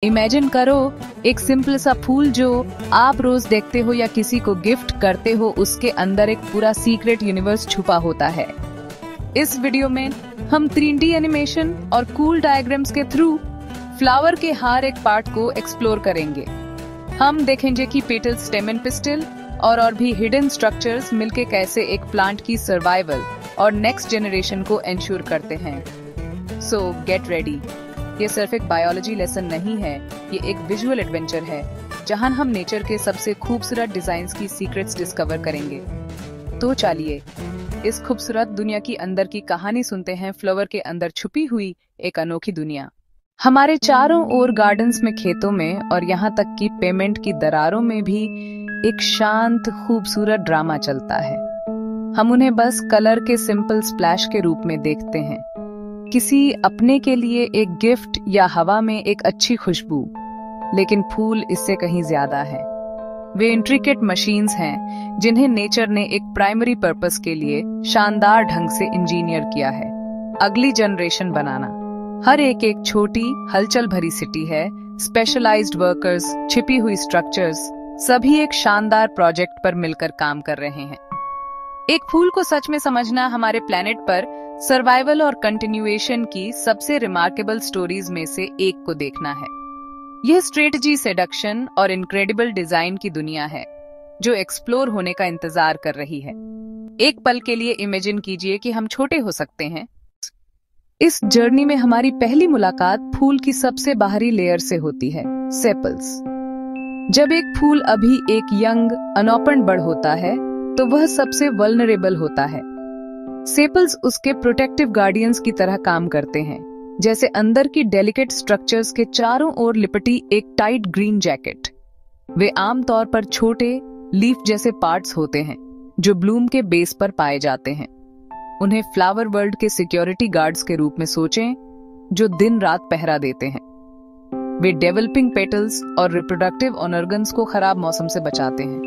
Imagine करो एक simple सा फूल जो आप रोज देखते हो या किसी को गिफ्ट करते हो, उसके अंदर एक पूरा सीक्रेट यूनिवर्स छुपा होता है। इस वीडियो में हम 3D एनिमेशन और कूल डायग्राम्स के थ्रू फ्लावर के हर एक पार्ट को एक्सप्लोर करेंगे। हम देखेंगे कि पेटल, स्टेम एंड पिस्टल और भी हिडन स्ट्रक्चर्स मिलके कैसे एक प्लांट की सर्वाइवल और नेक्स्ट जनरेशन को एंश्योर करते हैं। सो गेट रेडी। ये सिर्फ एक बायोलॉजी लेसन नहीं है, ये एक विजुअल एडवेंचर है जहां हम नेचर के सबसे खूबसूरत डिजाइन्स की सीक्रेट्स डिस्कवर करेंगे। तो चलिए इस खूबसूरत दुनिया की अंदर की कहानी सुनते हैं, फ्लावर के अंदर छुपी हुई एक अनोखी दुनिया। हमारे चारों ओर गार्डन्स में, खेतों में और यहाँ तक कि पेमेंट की दरारों में भी एक शांत खूबसूरत ड्रामा चलता है। हम उन्हें बस कलर के सिंपल स्प्लैश के रूप में देखते हैं, किसी अपने के लिए एक गिफ्ट या हवा में एक अच्छी खुशबू। लेकिन फूल इससे कहीं ज्यादा है। वे इंट्रिकेट मशीन्स हैं जिन्हें नेचर ने एक प्राइमरी पर्पस के लिए शानदार ढंग से इंजीनियर किया है, अगली जनरेशन बनाना। हर एक छोटी हलचल भरी सिटी है, स्पेशलाइज्ड वर्कर्स, छिपी हुई स्ट्रक्चर्स, सभी एक शानदार प्रोजेक्ट पर मिलकर काम कर रहे हैं। एक फूल को सच में समझना हमारे प्लेनेट पर सर्वाइवल और कंटिन्यूएशन की सबसे रिमार्केबल स्टोरीज में से एक को देखना है। यह स्ट्रेटजी, सेडक्शन और इनक्रेडिबल डिजाइन की दुनिया है जो एक्सप्लोर होने का इंतजार कर रही है। एक पल के लिए इमेजिन कीजिए कि हम छोटे हो सकते हैं। इस जर्नी में हमारी पहली मुलाकात फूल की सबसे बाहरी लेयर से होती है, सेपल्स। जब एक फूल अभी एक यंग अनओपन्ड बड होता है तो वह सबसे वल्नरेबल होता है। सेपल्स उसके प्रोटेक्टिव गार्डियंस की तरह काम करते हैं, जैसे अंदर की डेलिकेट स्ट्रक्चर्स के चारों ओर लिपटी एक टाइट ग्रीन जैकेट। वे आमतौर पर छोटे लीफ जैसे पार्ट्स होते हैं जो ब्लूम के बेस पर पाए जाते हैं। उन्हें फ्लावर वर्ल्ड के सिक्योरिटी गार्ड्स के रूप में सोचें, जो दिन रात पहरा देते हैं। वे डेवलपिंग पेटल्स और रिप्रोडक्टिव ऑर्गन्स को खराब मौसम से बचाते हैं,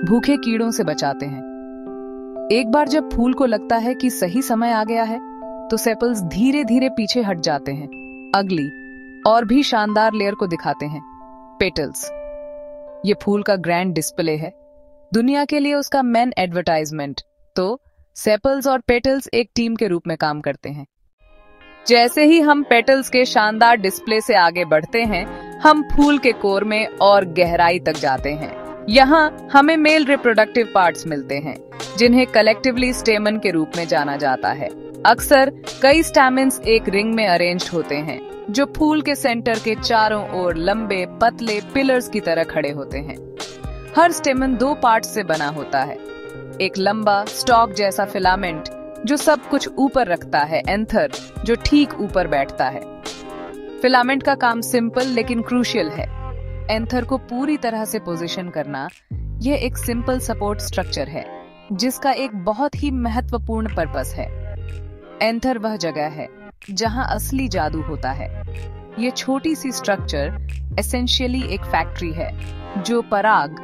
भूखे कीड़ों से बचाते हैं। एक बार जब फूल को लगता है कि सही समय आ गया है तो सेपल्स धीरे धीरे पीछे हट जाते हैं, अगली और भी शानदार लेयर को दिखाते हैं, पेटल्स। ये फूल का ग्रैंड डिस्प्ले है, दुनिया के लिए उसका मेन एडवर्टाइजमेंट। तो सेपल्स और पेटल्स एक टीम के रूप में काम करते हैं। जैसे ही हम पेटल्स के शानदार डिस्प्ले से आगे बढ़ते हैं, हम फूल के कोर में और गहराई तक जाते हैं। यहाँ हमें मेल रिप्रोडक्टिव पार्ट्स मिलते हैं जिन्हें कलेक्टिवली स्टेमन के रूप में जाना जाता है। अक्सर कई स्टैमेन्स एक रिंग में अरेंज्ड होते हैं जो फूल के सेंटर के चारों ओर लंबे पतले पिलर्स की तरह खड़े होते हैं। हर स्टेमन 2 पार्ट्स से बना होता है, एक लंबा स्टॉक जैसा फिलामेंट जो सब कुछ ऊपर रखता है, एंथर जो ठीक ऊपर बैठता है। फिलामेंट का काम सिंपल लेकिन क्रूशियल है। एंथर को पूरी तरह से पोजीशन करना, यह एक सिंपल सपोर्ट स्ट्रक्चर है जिसका एक बहुत ही महत्वपूर्ण पर्पस है। एंथर वह जगह है जहां असली जादू होता है। यह छोटी सी स्ट्रक्चर एसेंशियली एक फैक्ट्री है जो पराग,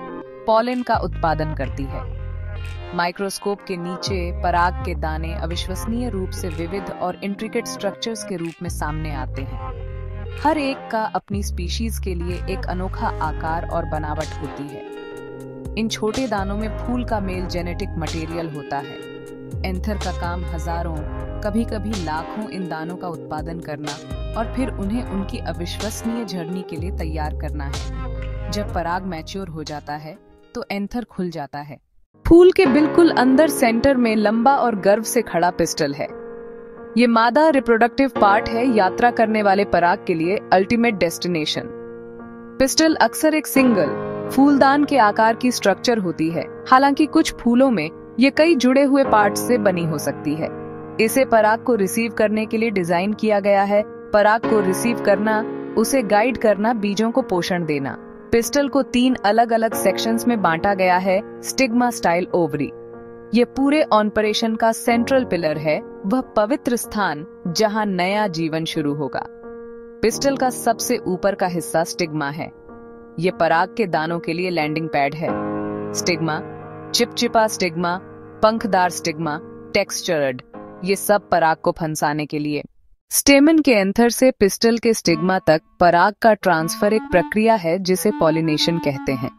पॉलन का उत्पादन करती है। माइक्रोस्कोप के नीचे पराग के दाने अविश्वसनीय रूप से विविध और इंट्रिकेट स्ट्रक्चर्स के रूप में सामने आते हैं। हर एक का अपनी स्पीशीज के लिए एक अनोखा आकार और बनावट होती है। इन छोटे दानों में फूल का मेल जेनेटिक मटेरियल होता है। एंथर का काम हजारों, कभी कभी लाखों इन दानों का उत्पादन करना और फिर उन्हें उनकी अविश्वसनीय जर्नी के लिए तैयार करना है। जब पराग मैच्योर हो जाता है तो एंथर खुल जाता है। फूल के बिल्कुल अंदर सेंटर में लंबा और गर्व से खड़ा पिस्टल है। ये मादा रिप्रोडक्टिव पार्ट है, यात्रा करने वाले पराग के लिए अल्टीमेट डेस्टिनेशन। पिस्टल अक्सर एक सिंगल फूलदान के आकार की स्ट्रक्चर होती है, हालांकि कुछ फूलों में ये कई जुड़े हुए पार्ट्स से बनी हो सकती है। इसे पराग को रिसीव करने के लिए डिजाइन किया गया है। पराग को रिसीव करना, उसे गाइड करना, बीजों को पोषण देना। पिस्टल को 3 अलग अलग सेक्शंस में बांटा गया है। Stigma, style, ovary. ये पूरे ऑपरेशन का सेंट्रल पिलर है, वह पवित्र स्थान जहां नया जीवन शुरू होगा। पिस्टल का सबसे ऊपर का हिस्सा स्टिग्मा है। ये पराग के दानों के लिए लैंडिंग पैड है। स्टिग्मा, चिपचिपा स्टिग्मा, पंखदार स्टिग्मा, टेक्सचर्ड, ये सब पराग को फंसाने के लिए स्टेमन के एंथर से पिस्टल के स्टिग्मा तक पराग का ट्रांसफर एक प्रक्रिया है जिसे पॉलिनेशन कहते हैं।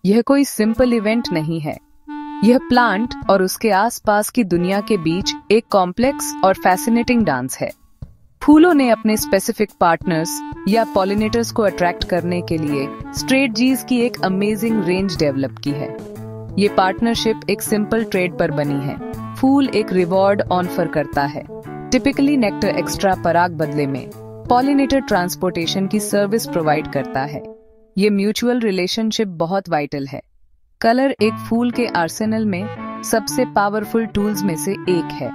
यह कोई सिंपल इवेंट नहीं है। यह प्लांट और उसके आसपास की दुनिया के बीच एक कॉम्प्लेक्स और फैसिनेटिंग डांस है। फूलों ने अपने स्पेसिफिक पार्टनर्स या पॉलिनेटर्स को अट्रैक्ट करने के लिए स्ट्रेटजीज की एक अमेजिंग रेंज डेवलप की है। ये पार्टनरशिप एक सिंपल ट्रेड पर बनी है। फूल एक रिवॉर्ड ऑफर करता है, टिपिकली नेक्टर एक्स्ट्रा पराग बदले में पॉलिनेटर ट्रांसपोर्टेशन की सर्विस प्रोवाइड करता है। ये म्यूचुअल रिलेशनशिप बहुत वाइटल है। कलर एक फूल के आर्सेनल में सबसे पावरफुल टूल्स में से एक है।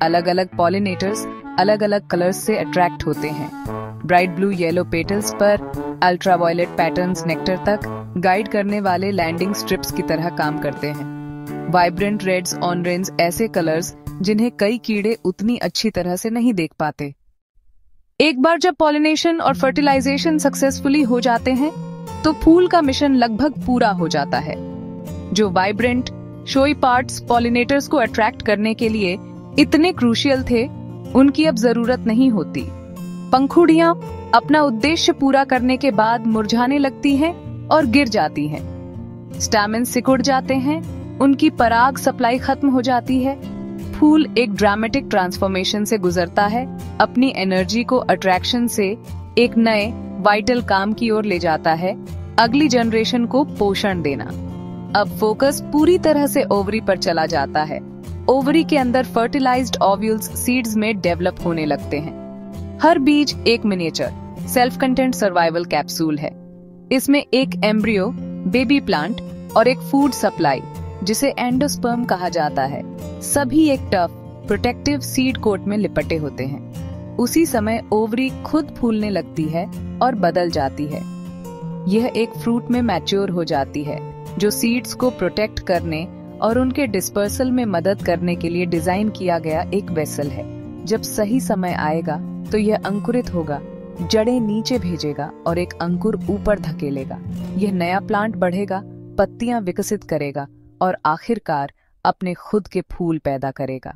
अलग अलग पॉलिनेटर्स अलग अलग कलर्स से अट्रैक्ट होते हैं। ब्राइट ब्लू येलो पेटल्स पर अल्ट्रावायलेट पैटर्न्स नेक्टर तक गाइड करने वाले लैंडिंग स्ट्रिप्स की तरह काम करते हैं। वाइब्रेंट रेड्स ऑरेंज ऐसे कलर्स जिन्हें कई कीड़े उतनी अच्छी तरह से नहीं देख पाते। एक बार जब पॉलिनेशन और फर्टिलाइजेशन सक्सेसफुली हो जाते हैं तो फूल का मिशन लगभग पूरा हो जाता है। जो वाइब्रेंट शोई पार्ट्स पॉलिनेटर्स को अट्रैक्ट करने के लिए इतने क्रूशियल थे, उनकी अब जरूरत नहीं होती। पंखुड़ियां अपना उद्देश्य पूरा करने के बाद मुरझाने लगती हैं और गिर जाती हैं। स्टैमेन्स सिकुड़ जाते हैं, उनकी पराग सप्लाई खत्म हो जाती है। फूल एक ड्रामेटिक ट्रांसफॉर्मेशन से गुजरता है, अपनी एनर्जी को अट्रैक्शन से एक नए वाइटल काम की ओर ले जाता है, अगली जनरेशन को पोषण देना। अब फोकस पूरी तरह से ओवरी पर चला जाता है। ओवरी के अंदर फर्टिलाइज्ड ओव्यूल्स सीड्स में डेवलप होने लगते हैं। हर बीज एक miniature self content survival capsule है। इसमें एक एम्ब्रियो, बेबी प्लांट और एक फूड सप्लाई जिसे एंडोस्पर्म कहा जाता है, सभी एक टफ प्रोटेक्टिव सीड कोट में लिपटे होते हैं। उसी समय ओवरी खुद फूलने लगती है और बदल जाती है। यह एक फ्रूट में मैच्योर हो जाती है, जो सीड्स को प्रोटेक्ट करने और उनके डिस्पर्सल में मदद करने के लिए डिजाइन किया गया एक वेसल है। जब सही समय आएगा तो यह अंकुरित होगा, जड़ें नीचे भेजेगा और एक अंकुर ऊपर धकेलेगा। यह नया प्लांट बढ़ेगा, पत्तियां विकसित करेगा और आखिरकार अपने खुद के फूल पैदा करेगा।